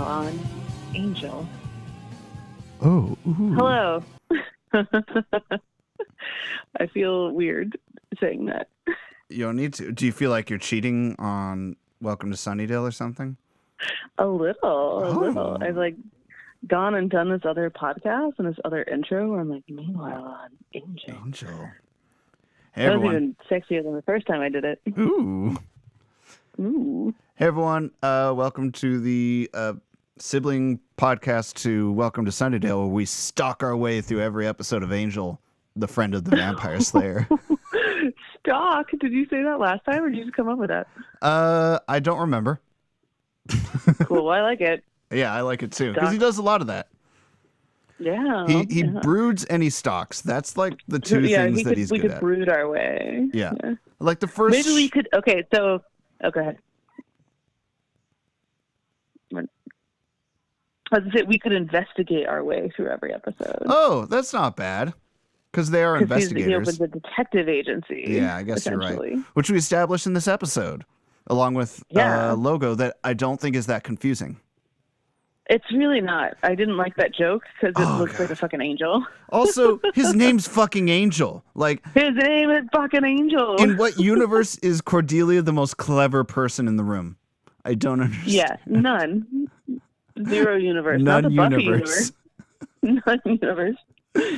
on Angel. Oh, ooh. Hello. I feel weird saying that. You don't need to. Do you feel like you're cheating on Welcome to Sunnydale or something? A little. Oh. I've like gone and done this other podcast and this other intro where I'm like, meanwhile on Angel. Angel. Hey, That was everyone. even sexier than the first time I did it. Ooh. Ooh. Hey, everyone. Welcome to the sibling podcast to Welcome to Sunnydale, where we stalk our way through every episode of Angel, the friend of the Vampire Slayer. Stock. Did you say that last time or did you just come up with that? I don't remember. Cool. I like it. Yeah, I like it too, because he does a lot of that. Yeah. He broods and he stalks. That's like the two things that he's we good could at. brood our way. Yeah. Like the first. Maybe we could. Okay, so. Oh, go ahead. I was gonna say we could investigate our way through every episode. Oh, that's not bad. Because they are investigators. He opens a detective agency. Yeah, I guess you're right. Which we established in this episode, along with a logo that I don't think is that confusing. It's really not. I didn't like that joke because it looks like a fucking angel. Also, his name's fucking Angel. Like, his name is fucking Angel. In what universe is Cordelia the most clever person in the room? I don't understand. Yeah, none. Zero universe. None not the Buffy universe. None universe.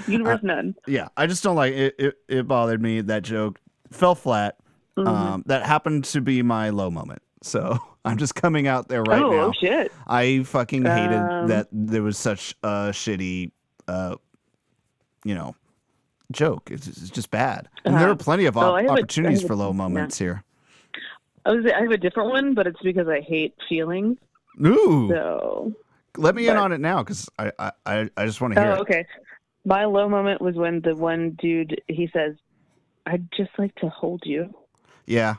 Universe none. Yeah, I just don't like it. It bothered me. That joke fell flat. Mm-hmm. That happened to be my low moment. So I'm just coming out there right now. Oh, shit. I fucking hated that there was such a shitty, joke. It's just bad. And there are plenty of opportunities for low moments here. I have a different one, but it's because I hate feelings. Ooh. So let me in on it now, because I just want to hear it. Okay. My low moment was when the one dude, he says, I'd just like to hold you. Yeah.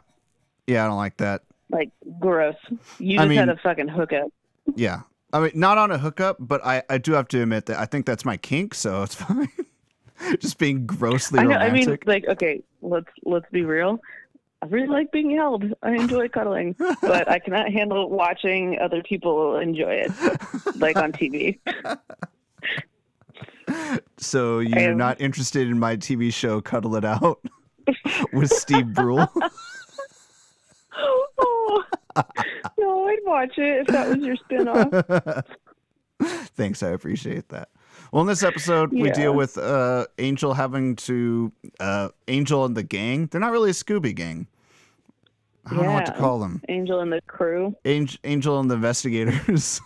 Yeah, I don't like that. Like, gross. You just had a fucking hookup. Yeah. I mean, not on a hookup, but I do have to admit that I think that's my kink, so it's fine. Just being grossly romantic. I mean, like, okay, let's be real. I really like being held. I enjoy cuddling, but I cannot handle watching other people enjoy it, like on TV. So you're not interested in my TV show Cuddle It Out with Steve Brule? Oh, no, I'd watch it if that was your spinoff. Thanks, I appreciate that. Well, in this episode, we deal with Angel having to... Angel and the gang. They're not really a Scooby gang. I don't know what to call them. Angel and the crew. Angel and the investigators.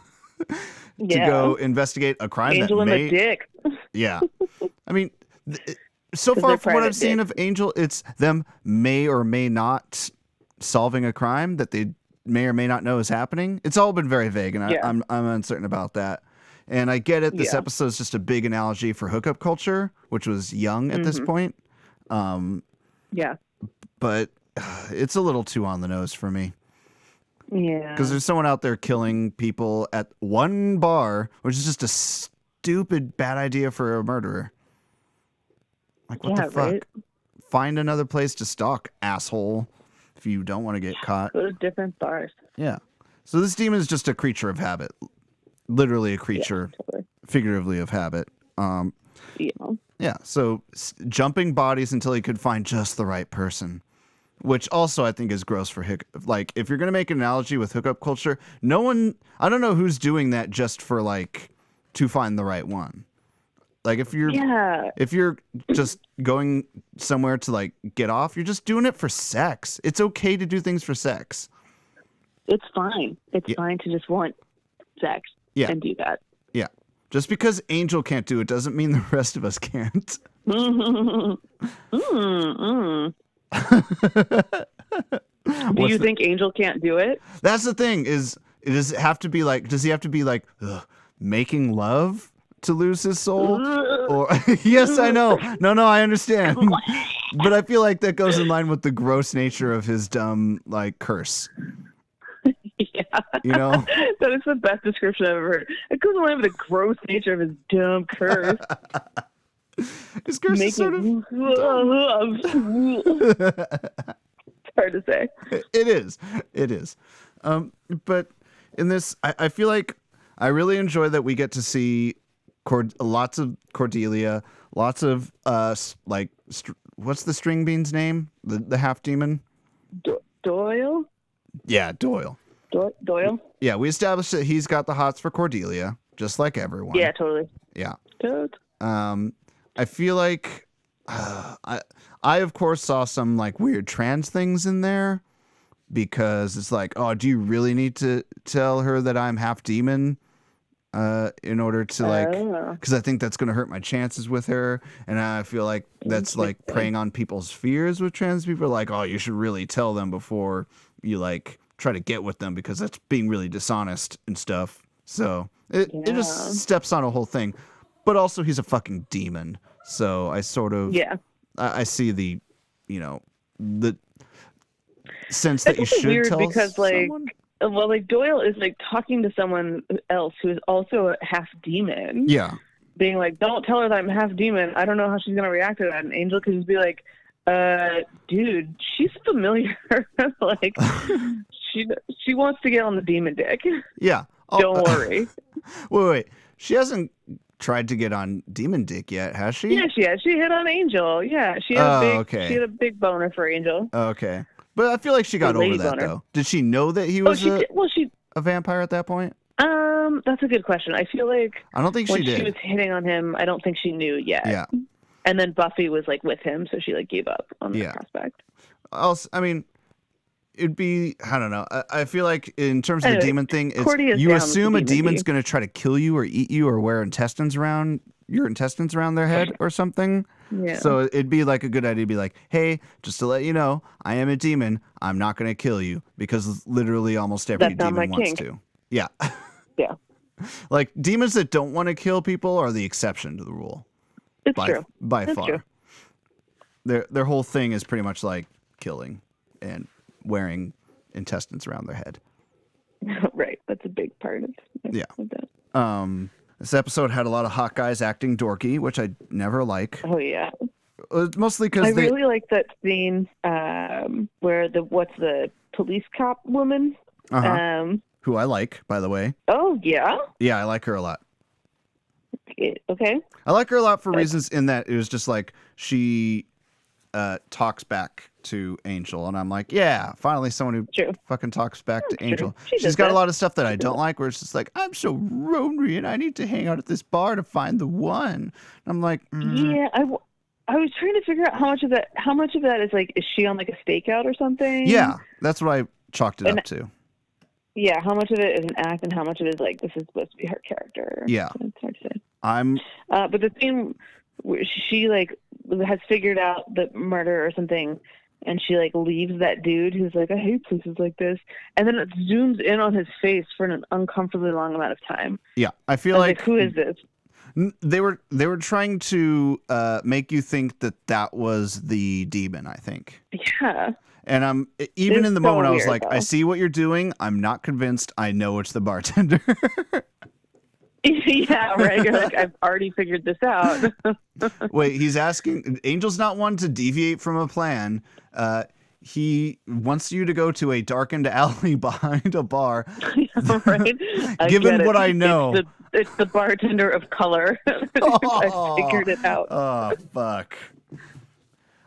To go investigate a crime Angel and the dick. Yeah. I mean, so far from what I've seen of Angel, it's them may or may not solving a crime that they may or may not know is happening. It's all been very vague, and I'm uncertain about that. And I get it. This episode is just a big analogy for hookup culture, which was young at this point. But it's a little too on the nose for me. Yeah. Because there's someone out there killing people at one bar, which is just a stupid, bad idea for a murderer. Like, what the fuck? Right? Find another place to stalk, asshole, if you don't want to get caught. Go to different bars. Yeah. So this demon is just a creature of habit. Literally a creature, figuratively of habit. Yeah. So jumping bodies until he could find just the right person. Which also I think is gross for like, if you're going to make an analogy with hookup culture, I don't know who's doing that just for like, to find the right one. Like if you're just going somewhere to like get off, you're just doing it for sex. It's okay to do things for sex. It's fine. It's fine to just want sex and do that. Yeah. Just because Angel can't do it doesn't mean the rest of us can't. Do you think Angel can't do it? That's the thing. Does he have to be like making love to lose his soul? Or yes, I know. No, I understand. But I feel like that goes in line with the gross nature of his dumb like curse. Yeah. You know? That is the best description I've ever heard. It goes in line with the gross nature of his dumb curse. His curse is sort of it's hard to say. It is. But in this, I feel like I really enjoy that we get to see lots of Cordelia, lots of what's the string bean's name? The half demon? Doyle? Yeah, Doyle. Doyle? Yeah, we established that he's got the hots for Cordelia, just like everyone. Yeah, totally. Yeah. Toad. I feel like I of course saw some like weird trans things in there because it's like, oh, do you really need to tell her that I'm half demon in order to like, because I think that's going to hurt my chances with her, and I feel like that's like preying on people's fears with trans people. Like, oh, you should really tell them before you like try to get with them because that's being really dishonest and stuff. So it just steps on a whole thing. But also he's a fucking demon. So I sort of I see the the sense that you should weird tell because someone. like Doyle is like talking to someone else who is also a half demon. Yeah. Being like, don't tell her that I'm half demon. I don't know how she's gonna react to that. And Angel could just be like, dude, she's familiar. Like she wants to get on the demon dick. Yeah. Don't worry. Wait. She hasn't tried to get on demon dick yet, has she? Yeah, she has. She hit on Angel. Yeah, she had she had a big boner for Angel. Okay. But I feel like she got over that boner. Though. Did she know that he was a vampire at that point? That's a good question. I feel like I don't think she did. When she was hitting on him, I don't think she knew yet. Yeah. And then Buffy was like with him, so she like gave up on that prospect. I mean, it'd be, I don't know. I feel like in terms of the demon thing, you assume a demon's going to try to kill you or eat you or wear your intestines around their head or something. Yeah. So it'd be like a good idea to be like, hey, just to let you know, I am a demon. I'm not going to kill you because literally almost every demon wants to. Yeah. Yeah. Like demons that don't want to kill people are the exception to the rule. It's true. By That's far. True. Their whole thing is pretty much like killing and wearing intestines around their head. Right. That's a big part of that. This episode had a lot of hot guys acting dorky, which I never like. Oh yeah. Mostly because I really like that scene where what's the police cop woman? Who I like, by the way. Oh yeah. Yeah, I like her a lot. Okay. I like her a lot for reasons in that it was just like she talks back to Angel, and I'm like, yeah, finally someone who fucking talks back to Angel. She's got a lot of stuff that I don't like, where it's just like, I'm so lonely and I need to hang out at this bar to find the one. And I'm like, yeah, I was trying to figure out how much of that is like, is she on like a stakeout or something? Yeah, that's what I chalked it up to. Yeah, how much of it is an act and how much of it is like, this is supposed to be her character? Yeah. It's hard to say. But the thing where she like has figured out the murder or something, and she like leaves that dude who's like, I hate places like this, and then it zooms in on his face for an uncomfortably long amount of time. Yeah, I feel like who is this? They were trying to make you think that was the demon, I think. Yeah. And even in the moment, I was like, I see what you're doing. I'm not convinced. I know it's the bartender. Yeah, right. You're like, I've already figured this out. Wait, he's asking. Angel's not one to deviate from a plan. He wants you to go to a darkened alley behind a bar. Right? Given what I know. It's the bartender of color. I figured it out. Oh, fuck.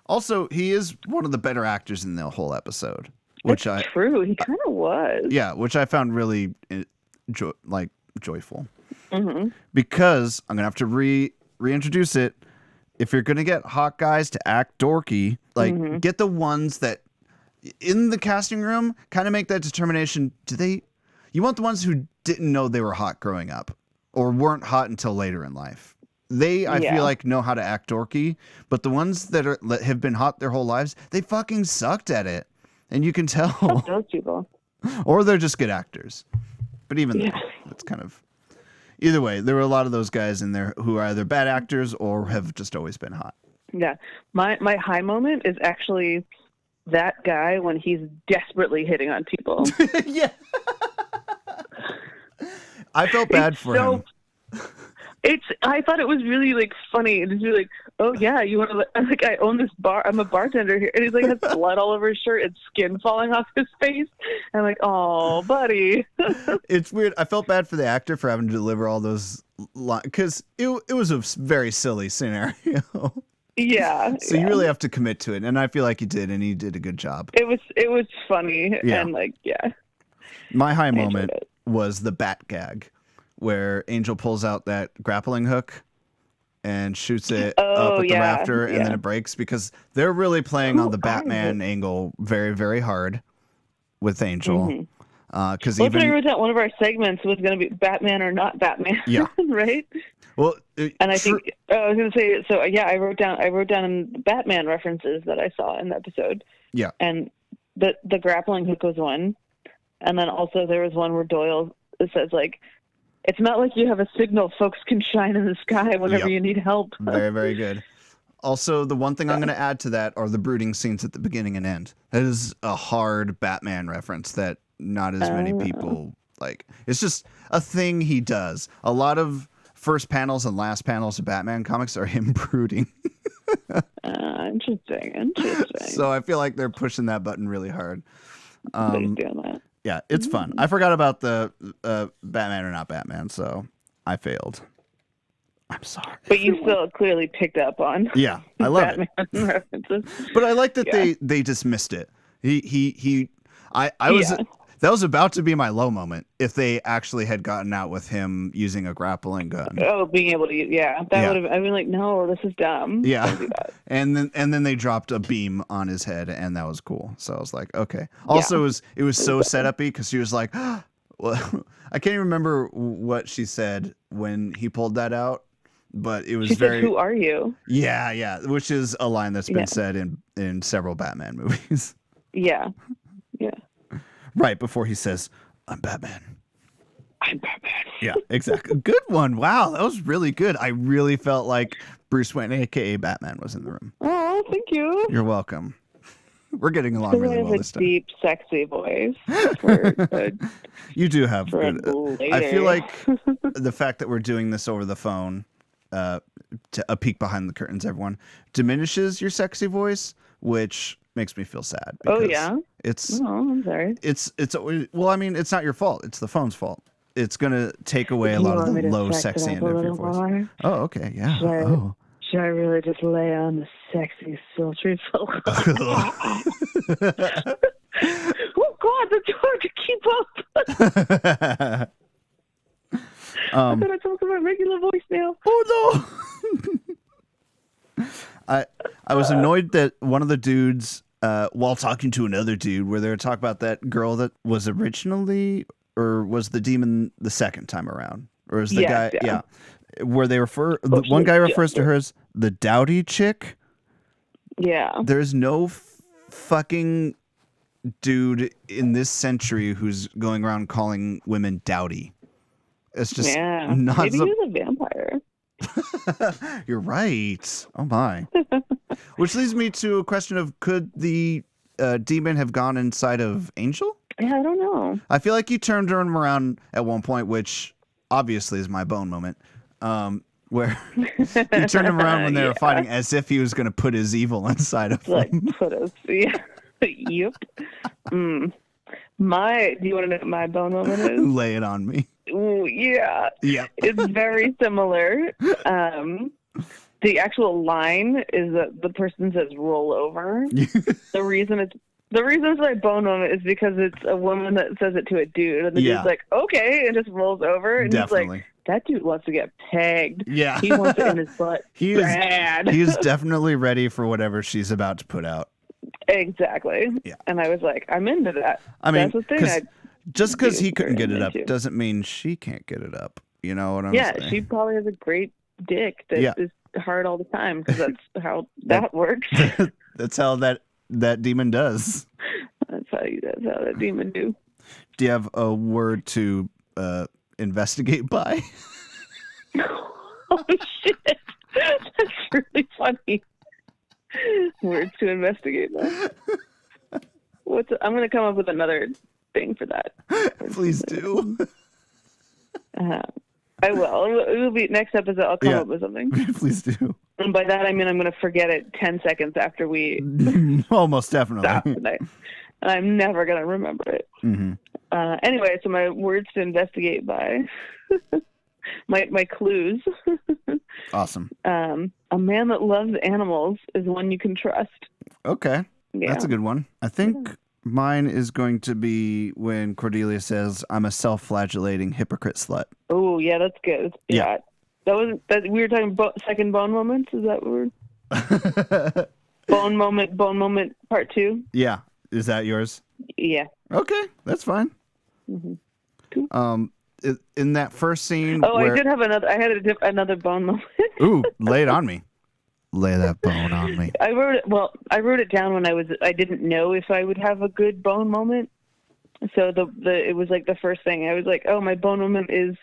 Also, he is one of the better actors in the whole episode. That's true. He kind of was. Yeah, which I found really joyful. Mm-hmm. Because I'm going to have to reintroduce it. If you're going to get hot guys to act dorky, like get the ones that in the casting room kind of make that determination. You want the ones who didn't know they were hot growing up or weren't hot until later in life. I feel like know how to act dorky, but the ones that have been hot their whole lives, they fucking sucked at it. And you can tell. Fuck those people. Or they're just good actors. But even though, it's kind of either way, there were a lot of those guys in there who are either bad actors or have just always been hot. Yeah. My high moment is actually that guy when he's desperately hitting on people. Yeah. I felt bad for him. I thought it was really like funny. It's really like, oh yeah, you want to? I'm like, I own this bar. I'm a bartender here, and he's like has blood all over his shirt and skin falling off his face. I'm like, oh, buddy. It's weird. I felt bad for the actor for having to deliver all those lines because it was a very silly scenario. Yeah. So you really have to commit to it, and I feel like he did, and he did a good job. It was funny, and like, yeah. My high moment was the bat gag, where Angel pulls out that grappling hook and shoots it up at the rafter, and then it breaks, because they're really playing on the Batman angle very, very hard with Angel. Because even I wrote down one of our segments was going to be Batman or not Batman. Yeah. Right. Well, and I think I was going to say, so yeah, I wrote down Batman references that I saw in the episode. Yeah. And the grappling hook was one, and then also there was one where Doyle says like, "It's not like you have a signal folks can shine in the sky whenever you need help." Very, very good. Also, the one thing I'm going to add to that are the brooding scenes at the beginning and end. That is a hard Batman reference that not as many people like. It's just a thing he does. A lot of first panels and last panels of Batman comics are him brooding. Interesting. So I feel like they're pushing that button really hard. Doing that. Yeah, it's fun. I forgot about the Batman or not Batman, so I failed. I'm sorry. But you still clearly picked up on. Yeah, I love Batman references. But I like that they dismissed it. That was about to be my low moment if they actually had gotten out with him using a grappling gun. Oh, being able to would have. I'd been like, no, this is dumb. Yeah. Don't do that. And then they dropped a beam on his head, and that was cool. So I was like, okay. Also, it was so set up-y because she was like, well, I can't even remember what she said when he pulled that out, but it was said, "Who are you?" Yeah, which is a line that's been said in several Batman movies. Yeah. Right before he says, "I'm Batman." I'm Batman. Yeah, exactly. Good one. Wow, that was really good. I really felt like Bruce Wayne, aka Batman, was in the room. Oh, thank you. You're welcome. We're getting along really well this time. Deep, sexy voice. You do have good. I feel like the fact that we're doing this over the phone, to a peek behind the curtains, everyone, diminishes your sexy voice, which makes me feel sad. Oh yeah. I'm sorry. It's well, I mean, it's not your fault. It's the phone's fault. It's gonna take away a lot of the low sexy end of your voice. More? Oh, okay, yeah. Should I really just lay on the sexy, sultry vocal? Oh God, that's hard to keep up. I'm gonna talk in my regular voice now. Oh no! I was annoyed that one of the dudes, while talking to another dude, where they were talking about that girl that was originally, or was the demon the second time around, or is the guy? Yeah. Where they one guy refers to her as the dowdy chick. Yeah. There's no fucking dude in this century who's going around calling women dowdy. It's just not. Maybe he's a vampire. You're right. Oh my. Which leads me to a question of, could the demon have gone inside of Angel? Yeah, I don't know. I feel like he turned her around at one point, which obviously is my bone moment. Where he turned him around when they were fighting, as if he was going to put his evil inside of him. Yep. Do you want to know what my bone moment is? Lay it on me. Ooh, yeah. Yeah. It's very similar. The actual line is that the person says "roll over." The reason it's my bone moment is because it's a woman that says it to a dude, and the dude's like, "Okay," and just rolls over, and he's like, "That dude wants to get pegged. Yeah, he wants it in his butt. He is definitely ready for whatever she's about to put out." Exactly. Yeah. And I was like, I'm into that. I mean, that's the thing. Just because he couldn't get it up doesn't mean she can't get it up. You know what I'm saying? Yeah, she probably has a great dick that is hard all the time, because that's how that works. That's how that demon does. That's how that demon do. Do you have a word to investigate by? Oh shit! That's really funny. Words to investigate by. I'm going to come up with another thing for that. Please do. I will. It will be next episode. I'll come up with something. Please do. And by that I mean I'm going to forget it 10 seconds after we almost definitely stop tonight. And I'm never going to remember it. Mm-hmm. Anyway, so my words to investigate by my clues. Awesome. A man that loves animals is one you can trust. Okay. Yeah. That's a good one. I think mine is going to be when Cordelia says, "I'm a self-flagellating hypocrite slut." Oh, yeah, that's good. Yeah. That we were talking about second bone moments. Is that what we're bone moment part 2? Yeah. Is that yours? Yeah. Okay, that's fine. Mm-hmm. Cool. In that first scene. Oh, I did have another. I had another bone moment. Ooh, lay it on me. Lay that bone on me. I wrote it down when I didn't know if I would have a good bone moment. So it was like the first thing. I was like, oh, my bone moment is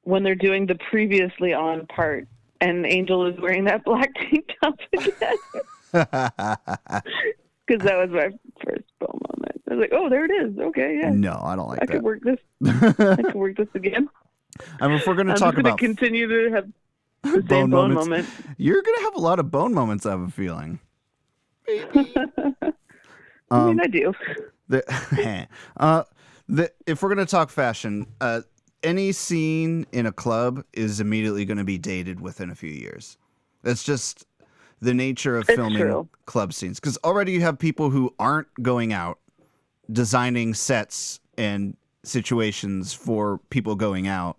when they're doing the previously on part and Angel is wearing that black tank top again. Because that was my first bone moment. I was like, oh, there it is. Okay, yeah. No, I don't like that. I could work this. I could work this again. I mean, if we're going to talk about continue to have the same bone moment. You're going to have a lot of bone moments, I have a feeling. I mean, I do. If we're going to talk fashion, any scene in a club is immediately going to be dated within a few years. That's just the nature of filming club scenes. Because already you have people who aren't going out designing sets and situations for people going out.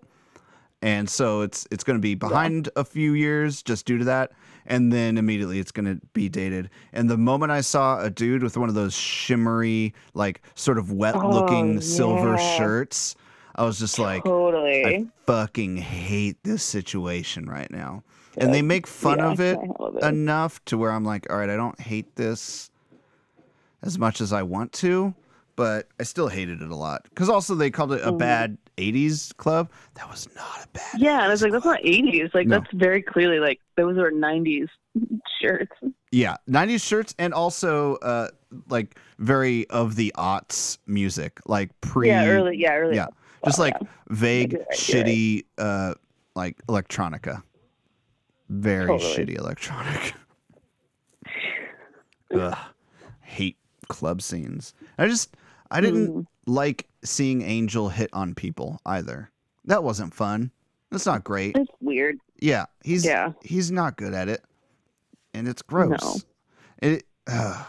And so it's going to be behind a few years just due to that. And then immediately it's going to be dated. And the moment I saw a dude with one of those shimmery, like sort of wet looking silver shirts, I was just like, I fucking hate this situation right now. And they make fun of it enough to where I'm like, all right, I don't hate this as much as I want to, but I still hated it a lot. Because also they called it a bad 80s club. That was not a bad 80s and I was like, that's not 80s. Like, that's very clearly, like, those are 90s shirts. Yeah, 90s shirts and also, like, very of the aughts music. Like, early. Yeah, just, like, vague, shitty, like, electronica. Very shitty electronic. Ugh. Hate club scenes. I didn't like seeing Angel hit on people either. That wasn't fun. That's not great. It's weird. Yeah, he's not good at it, and it's gross. No. I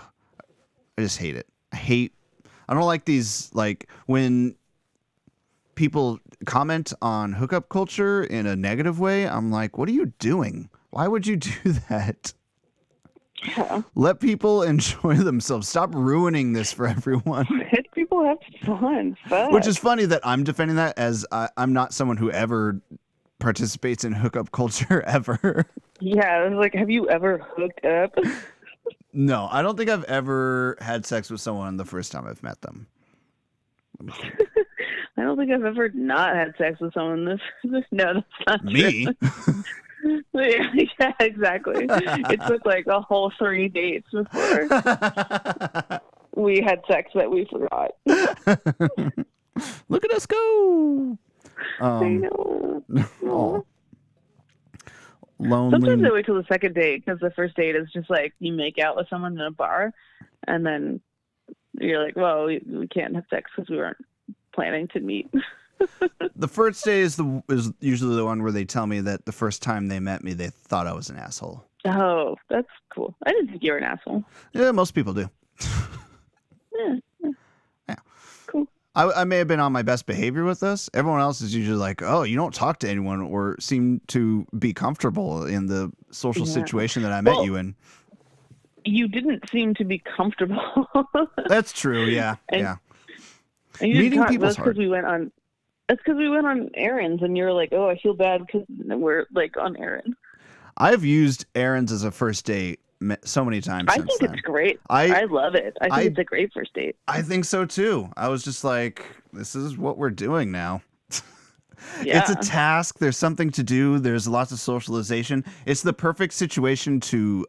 just hate it. I don't like these, like, when people comment on hookup culture in a negative way. I'm like, what are you doing? Why would you do that? Yeah. Let people enjoy themselves. Stop ruining this for everyone. Let people have fun. Which is funny that I'm defending that, as I'm not someone who ever participates in hookup culture ever. Yeah, I was like, have you ever hooked up? No, I don't think I've ever had sex with someone the first time I've met them. Let me think. I don't think I've ever not had sex with someone this. No, that's not me. True. Yeah, exactly. It took like a whole 3 dates before we had sex that we forgot. Look at us go. I know. Oh. Lonely. Sometimes I wait till the second date because the first date is just like you make out with someone in a bar, and then you're like, well, we can't have sex because we weren't planning to meet. The first day is usually the one where they tell me that the first time they met me, they thought I was an asshole. Oh, that's cool. I didn't think you were an asshole. Yeah, most people do. Yeah. Cool. I may have been on my best behavior with this. Everyone else is usually like, oh, you don't talk to anyone or seem to be comfortable in the social situation that I met you in. You didn't seem to be comfortable. That's true. Yeah. And And meeting people's hard. That's because we went on errands, and you're like, oh, I feel bad because we're like on errands. I've used errands as a first date so many times. I think it's great. I love it. I think it's a great first date. I think so too. I was just like, this is what we're doing now. Yeah. It's a task. There's something to do. There's lots of socialization. It's the perfect situation to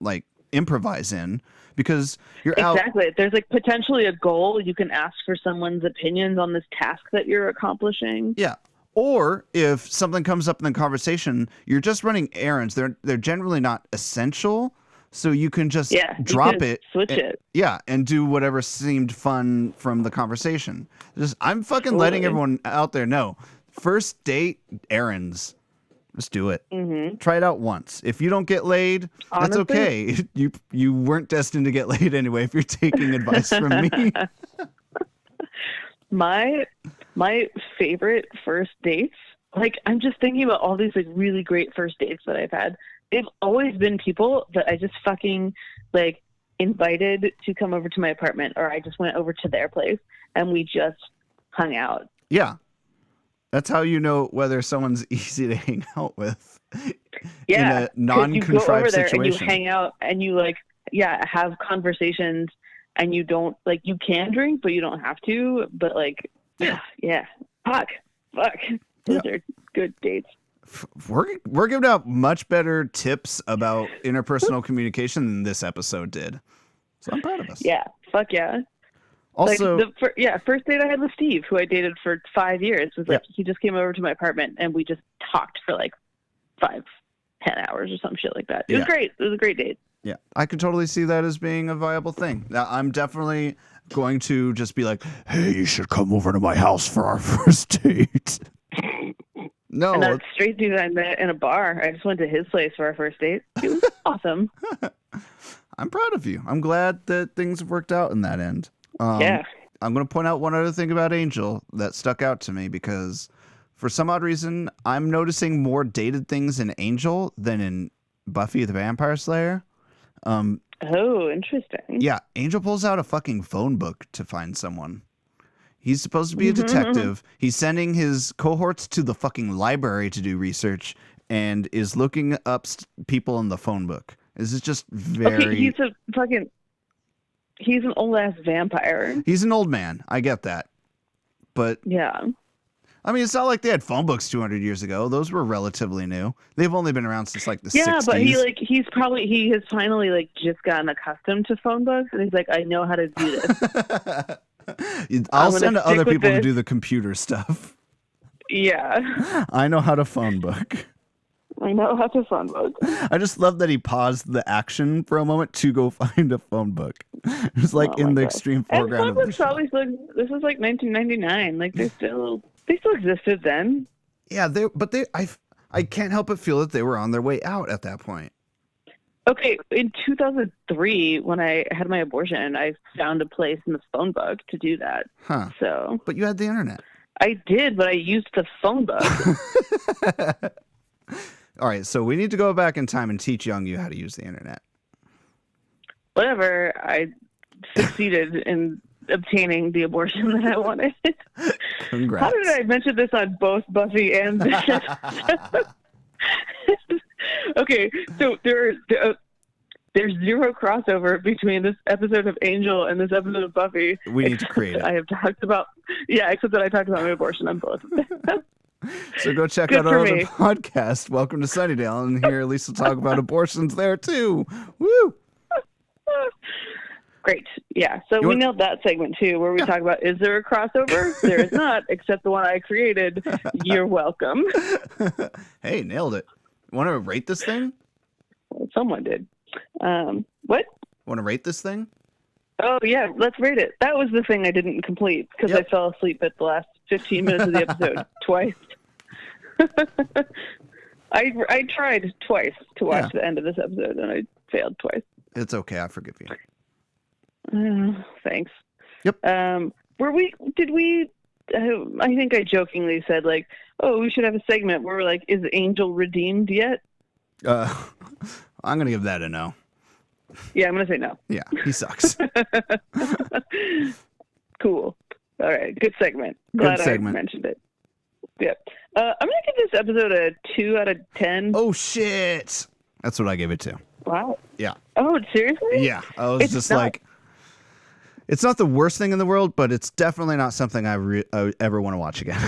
like improvise in. Because you're exactly. There's like potentially a goal. You can ask for someone's opinions on this task that you're accomplishing. Yeah. Or if something comes up in the conversation, you're just running errands. They're generally not essential, so you can just drop it, switch it. Yeah, and do whatever seemed fun from the conversation. I'm fucking letting everyone out there know. First date errands. Just do it. Mm-hmm. Try it out once. If you don't get laid, that's okay. You weren't destined to get laid anyway if you're taking advice from me. My favorite first dates, like I'm just thinking about all these like really great first dates that I've had. They've always been people that I just fucking like invited to come over to my apartment, or I just went over to their place and we just hung out. Yeah. That's how you know whether someone's easy to hang out with. Yeah. In a non-contrived you go over there situation. and you hang out and you like, have conversations, and you don't like, you can drink, but you don't have to. But like, yeah. Fuck. Those are good dates. We're giving out much better tips about interpersonal communication than this episode did. So I'm proud of us. Yeah. Fuck yeah. Also, like first date I had with Steve, who I dated for 5 years, was like, he just came over to my apartment and we just talked for like 5-10 hours or some shit like that. It was great. It was a great date. Yeah, I could totally see that as being a viable thing. Now, I'm definitely going to just be like, hey, you should come over to my house for our first date. No. And that straight dude I met in a bar, I just went to his place for our first date. It was awesome. I'm proud of you. I'm glad that things have worked out in that end. Yeah. I'm going to point out one other thing about Angel that stuck out to me, because for some odd reason, I'm noticing more dated things in Angel than in Buffy the Vampire Slayer. Oh, interesting. Yeah, Angel pulls out a fucking phone book to find someone. He's supposed to be a detective. He's sending his cohorts to the fucking library to do research and is looking up people in the phone book. This is just very... Okay, he's an old-ass vampire. He's an old man. I get that. But... Yeah. I mean, it's not like they had phone books 200 years ago. Those were relatively new. They've only been around since like the 60s. Yeah, but he has finally like just gotten accustomed to phone books, and he's like, I know how to do this. I'll send other people to do the computer stuff. Yeah. I know how to phone book. I know how to phone book. I just love that he paused the action for a moment to go find a phone book. It's like in the extreme foreground. And phone books probably this was like 1999. Like they still existed then. Yeah, I can't help but feel that they were on their way out at that point. Okay, in 2003, when I had my abortion, I found a place in the phone book to do that. Huh. So, but you had the internet. I did, but I used the phone book. All right, so we need to go back in time and teach young you how to use the internet. Whatever. I succeeded in obtaining the abortion that I wanted. Congrats. How did I mention this on both Buffy and this? Okay, so there's zero crossover between this episode of Angel and this episode of Buffy. We need to create it. I have talked about, except that I talked about my abortion on both of them. So go check out our other podcast, Welcome to Sunnydale, and hear Lisa talk about abortions there too. Woo! Great. Yeah. So we nailed that segment too, where we talk about, is there a crossover? There is not, except the one I created. You're welcome. Hey, nailed it. Want to rate this thing? Well, someone did. What? Want to rate this thing? Oh, yeah. Let's rate it. That was the thing I didn't complete because I fell asleep at the last 15 minutes of the episode twice. I tried twice to watch the end of this episode, and I failed twice. It's okay. I forgive you. Thanks. Yep. I think I jokingly said, like, oh, we should have a segment where we're like, is Angel redeemed yet? I'm going to give that a no. Yeah, I'm going to say no. Yeah, he sucks. Cool. All right, good segment. Glad I mentioned it. Yeah. I'm going to give this episode a 2 out of 10. Oh, shit. That's what I gave it to. Wow. Yeah. Oh, seriously? Yeah. I was it's not the worst thing in the world, but it's definitely not something I ever want to watch again.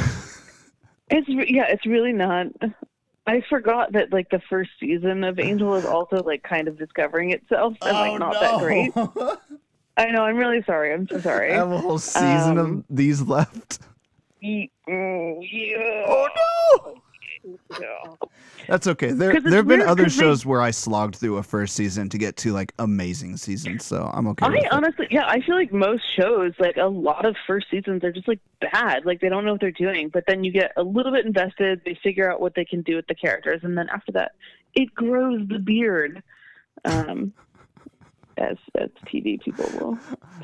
It's really not. I forgot that like the first season of Angel is also like kind of discovering itself and not that great. I know. I'm really sorry. I'm so sorry. I have a whole season of these left. Yeah. Oh no! Yeah. That's okay. There have been other shows where I slogged through a first season to get to like amazing seasons, so I'm okay with it. Honestly, yeah, I feel like most shows, like a lot of first seasons are just like bad. Like they don't know what they're doing, but then you get a little bit invested, they figure out what they can do with the characters, and then after that, it grows the beard. As TV people will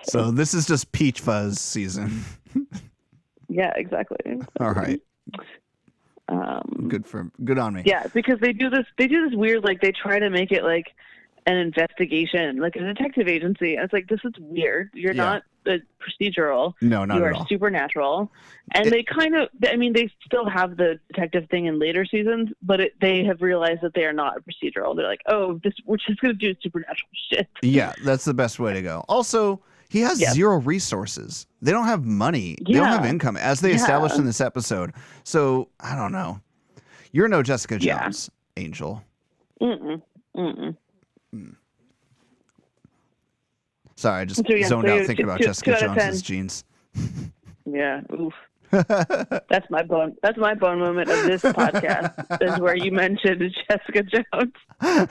say. So this is just Peach Fuzz season. Yeah, exactly. All right. Good on me. Yeah, because they do this weird, like they try to make it like an investigation, like a detective agency. And it's like, this is weird. You're not a procedural. No, not at all. You are supernatural. And they kind of, I mean, they still have the detective thing in later seasons, but they have realized that they are not a procedural. They're like, oh, we're just going to do supernatural shit. Yeah, that's the best way to go. Also, he has zero resources. They don't have money. They don't have income, as they established in this episode. So, I don't know. You're no Jessica Jones, Angel. Sorry, I just zoned out thinking about Jessica Jones's jeans. Yeah, oof. That's my bone moment of this podcast is where you mentioned Jessica Jones. I'm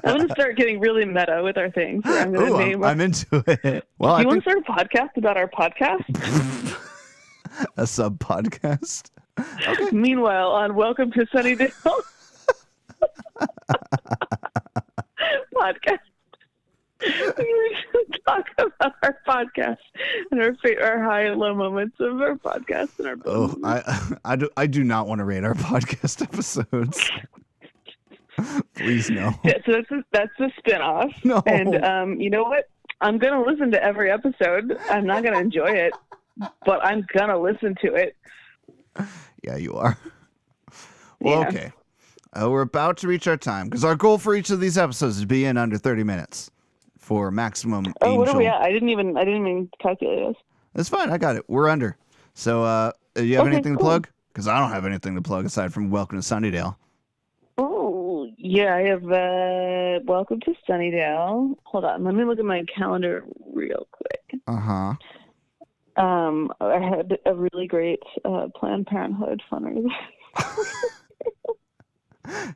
gonna start getting really meta with our things. I'm into it. Well, do you want to start a podcast about our podcast? A sub podcast. Okay. Meanwhile, on Welcome to Sunnydale podcast, we should talk about our podcast and our high and low moments of our podcast and our I do not want to rate our podcast episodes. Please no. Yeah, so that's the spinoff. No. And you know what? I'm gonna listen to every episode. I'm not gonna enjoy it, but I'm gonna listen to it. Yeah, you are. Well, okay. We're about to reach our time because our goal for each of these episodes is to be in under 30 minutes for maximum. Oh, Angel. What are we at? I didn't even calculate this. That's fine. I got it. We're under. So, you have anything to plug? Because I don't have anything to plug aside from Welcome to Sunnydale. Oh, yeah, I have Welcome to Sunnydale. Hold on. Let me look at my calendar real quick. Uh-huh. I had a really great Planned Parenthood fundraiser.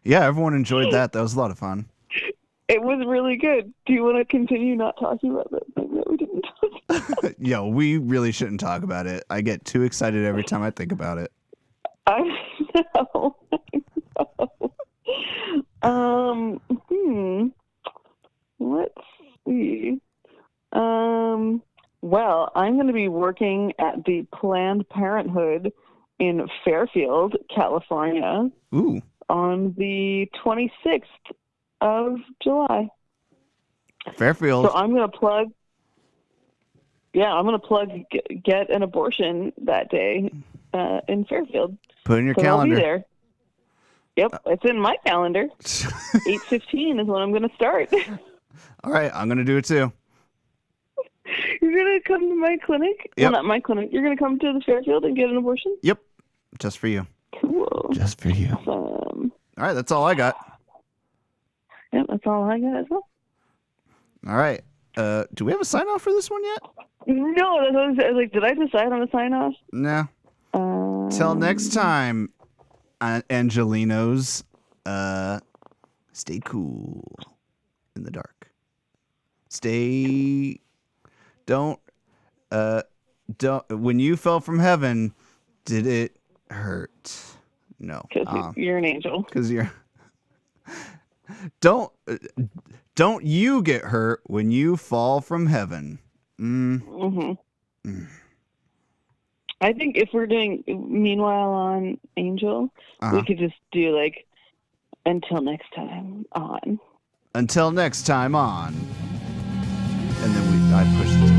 Yeah, everyone enjoyed that. That was a lot of fun. It was really good. Do you want to continue not talking about that thing that we didn't talk about? Yo, we really shouldn't talk about it. I get too excited every time I think about it. I know. Let's see. Well, I'm going to be working at the Planned Parenthood in Fairfield, California. Ooh. On the 26th of July. Fairfield. So I'm going to plug. Yeah, I'm going to plug get an abortion that day in Fairfield. Put in your calendar. I'll be there. Yep, it's in my calendar. 8:15 is when I'm going to start. All right, I'm going to do it too. You're going to come to my clinic? Yep. Well, not my clinic. You're going to come to the Fairfield and get an abortion? Yep, just for you. Cool. Just for you. Awesome. All right, that's all I got. Yep, that's all I got as well. All right. Do we have a sign off for this one yet? No, that's what I was like. Did I decide on a sign off? No. Till next time, Angelinos. Stay cool in the dark. Don't. When you fell from heaven, did it hurt? No. Because you're an angel. Because you're. Don't you get hurt when you fall from heaven. I think if we're doing Meanwhile on Angel, we could just do like Until Next Time on. Until next time on. And then I push this